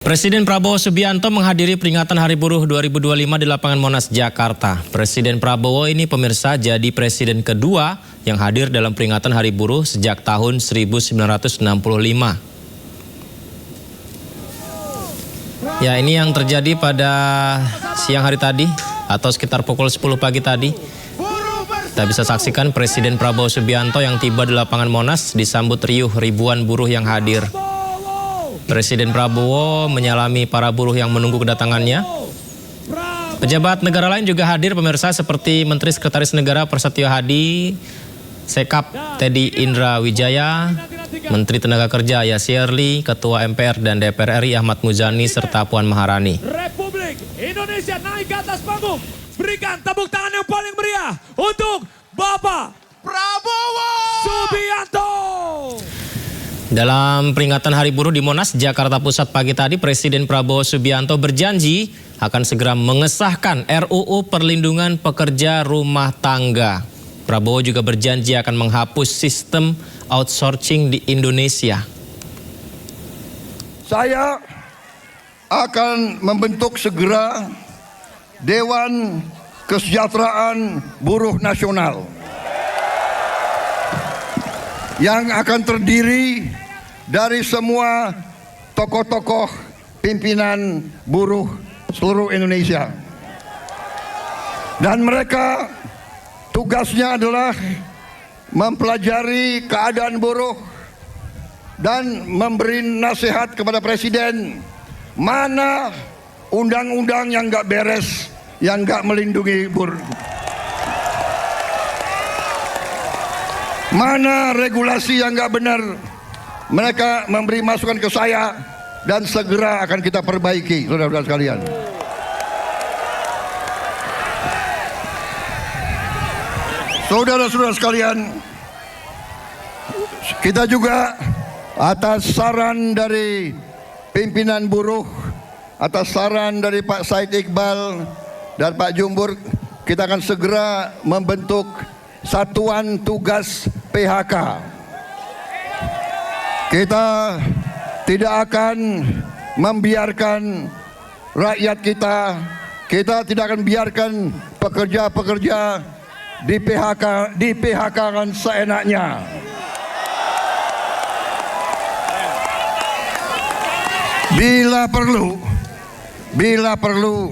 Presiden Prabowo Subianto menghadiri peringatan Hari Buruh 2025 di lapangan Monas, Jakarta. Presiden Prabowo ini pemirsa jadi presiden kedua yang hadir dalam peringatan Hari Buruh sejak tahun 1965. Ya, ini yang terjadi pada siang hari tadi atau sekitar pukul 10 pagi tadi. Kita bisa saksikan Presiden Prabowo Subianto yang tiba di lapangan Monas disambut riuh ribuan buruh yang hadir. Presiden Prabowo menyalami para buruh yang menunggu kedatangannya. Pejabat negara lain juga hadir pemirsa seperti Menteri Sekretaris Negara Prasetyo Hadi, Sekap Teddy Indra Wijaya, Menteri Tenaga Kerja Yasirli, Ketua MPR dan DPR RI Ahmad Muzani serta Puan Maharani. Republik Indonesia naik ke atas panggung. Berikan tepuk tangan yang paling meriah untuk Bapak Prabowo Subianto. Dalam peringatan Hari Buruh di Monas, Jakarta Pusat pagi tadi, Presiden Prabowo Subianto berjanji akan segera mengesahkan RUU Perlindungan Pekerja Rumah Tangga. Prabowo juga berjanji akan menghapus sistem outsourcing di Indonesia. Saya akan membentuk segera Dewan Kesejahteraan Buruh Nasional yang akan terdiri dari semua tokoh-tokoh pimpinan buruh seluruh Indonesia. Dan mereka tugasnya adalah mempelajari keadaan buruh dan memberi nasihat kepada Presiden mana undang-undang yang nggak beres, yang nggak melindungi buruh. Mana regulasi yang nggak benar, mereka memberi masukan ke saya dan segera akan kita perbaiki, saudara-saudara sekalian. Saudara-saudara sekalian, kita juga atas saran dari pimpinan buruh, atas saran dari Pak Said Iqbal dan Pak Jumbur, kita akan segera membentuk Satuan Tugas PHK. Kita tidak akan membiarkan rakyat kita tidak akan biarkan pekerja-pekerja di PHK-kan seenaknya. Bila perlu,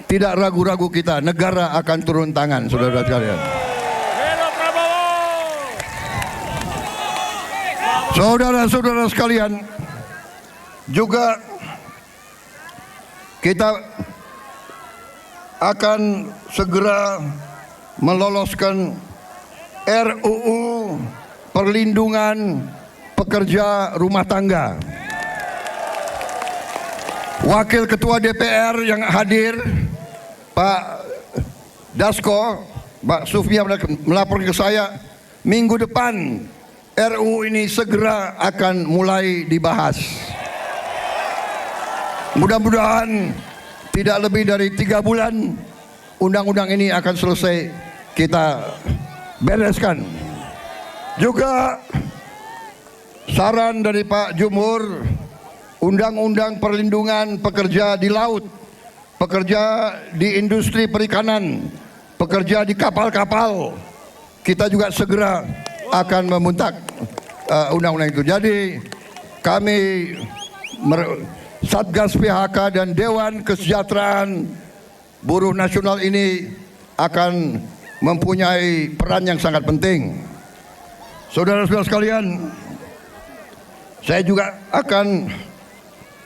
tidak ragu-ragu kita, negara akan turun tangan, saudara-saudara sekalian. Saudara-saudara sekalian, juga kita akan segera meloloskan RUU Perlindungan Pekerja Rumah Tangga. Wakil Ketua DPR yang hadir, Pak Dasko, Pak Sufmi melapor ke saya, minggu depan RUU ini segera akan mulai dibahas. Mudah-mudahan tidak lebih dari 3 bulan undang-undang ini akan selesai kita bereskan. Juga saran dari Pak Jumhur, undang-undang perlindungan pekerja di laut, pekerja di industri perikanan, pekerja di kapal-kapal, kita juga segera akan memuntak undang-undang itu. Jadi kami Satgas PHK dan Dewan Kesejahteraan Buruh Nasional ini akan mempunyai peran yang sangat penting. Saudara-saudara sekalian, saya juga akan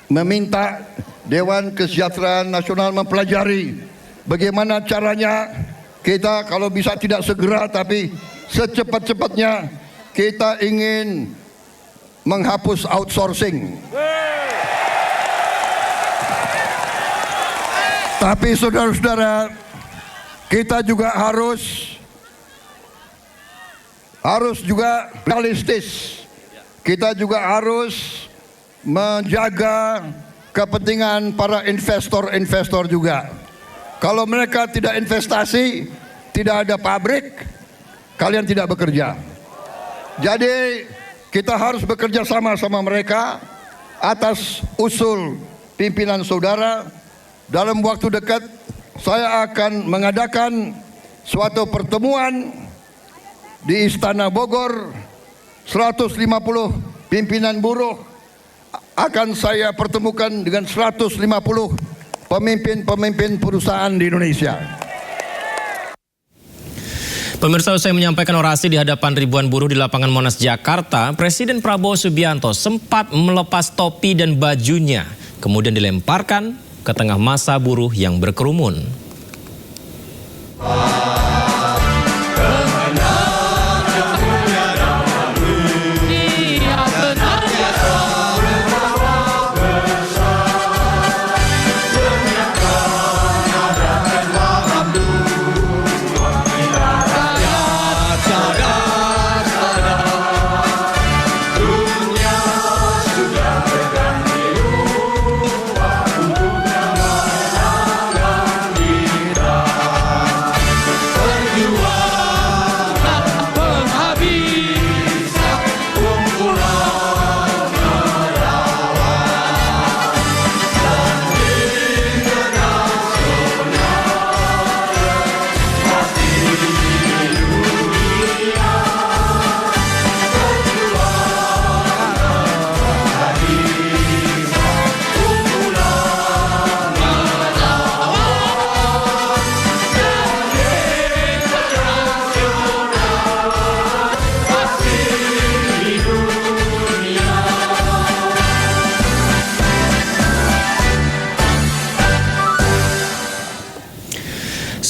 meminta Dewan Kesejahteraan Nasional mempelajari bagaimana caranya kita kalau bisa tidak segera tapi secepat-cepatnya kita ingin menghapus outsourcing. Tapi saudara-saudara, kita juga harus juga realistis. Kita juga harus menjaga kepentingan para investor juga. Kalau mereka tidak investasi, tidak ada pabrik, kalian tidak bekerja. Jadi kita harus bekerja sama mereka atas usul pimpinan saudara, dalam waktu dekat saya akan mengadakan suatu pertemuan di Istana Bogor. 150 pimpinan buruh akan saya pertemukan dengan 150 pemimpin-pemimpin perusahaan di Indonesia. Pemirsa, usai menyampaikan orasi di hadapan ribuan buruh di lapangan Monas, Jakarta, Presiden Prabowo Subianto sempat melepas topi dan bajunya, kemudian dilemparkan ke tengah massa buruh yang berkerumun.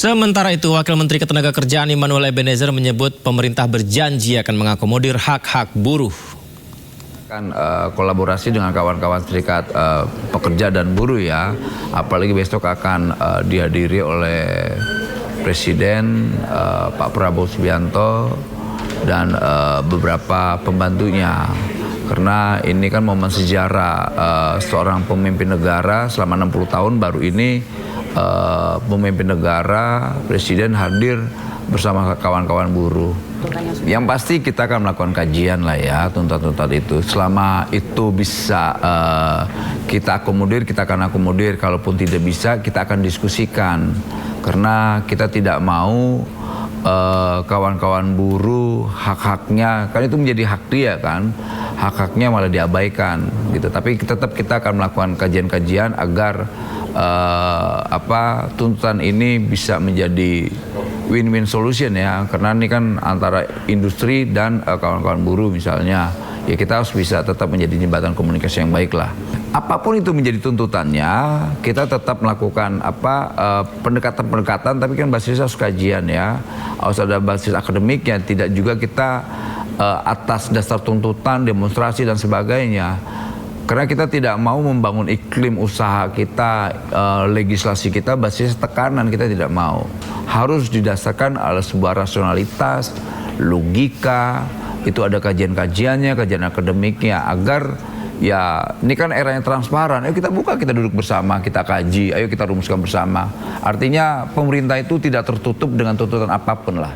Sementara itu, Wakil Menteri Ketenagakerjaan Immanuel Ebenezer menyebut pemerintah berjanji akan mengakomodir hak-hak buruh. Akan kolaborasi dengan kawan-kawan serikat pekerja dan buruh ya, apalagi besok akan dihadiri oleh Presiden Pak Prabowo Subianto dan beberapa pembantunya. Karena ini kan momen sejarah seorang pemimpin negara selama 60 tahun baru ini pemimpin negara, presiden hadir bersama kawan-kawan buruh. Yang pasti kita akan melakukan kajian lah ya, tuntutan-tuntutan itu. Selama itu bisa kita akomodir, kita akan akomodir. Kalaupun tidak bisa, kita akan diskusikan. Karena kita tidak mau kawan-kawan buruh hak-haknya, kan itu menjadi hak dia kan, hak-haknya malah diabaikan gitu. Tapi tetap kita akan melakukan kajian-kajian agar tuntutan ini bisa menjadi win-win solution ya, karena ini kan antara industri dan kawan-kawan buruh misalnya, ya kita harus bisa tetap menjadi jembatan komunikasi yang baik lah. Apapun itu menjadi tuntutannya, kita tetap melakukan pendekatan-pendekatan, tapi kan basisnya harus kajian ya, harus ada basis akademiknya, tidak juga kita atas dasar tuntutan, demonstrasi dan sebagainya. Karena kita tidak mau membangun iklim usaha kita, legislasi kita basis tekanan, kita tidak mau. Harus didasarkan oleh sebuah rasionalitas, logika, itu ada kajian-kajiannya, kajian akademiknya, agar ya ini kan eranya transparan. Ayo kita buka, kita duduk bersama, kita kaji, ayo kita rumuskan bersama. Artinya pemerintah itu tidak tertutup dengan tuntutan apapun lah.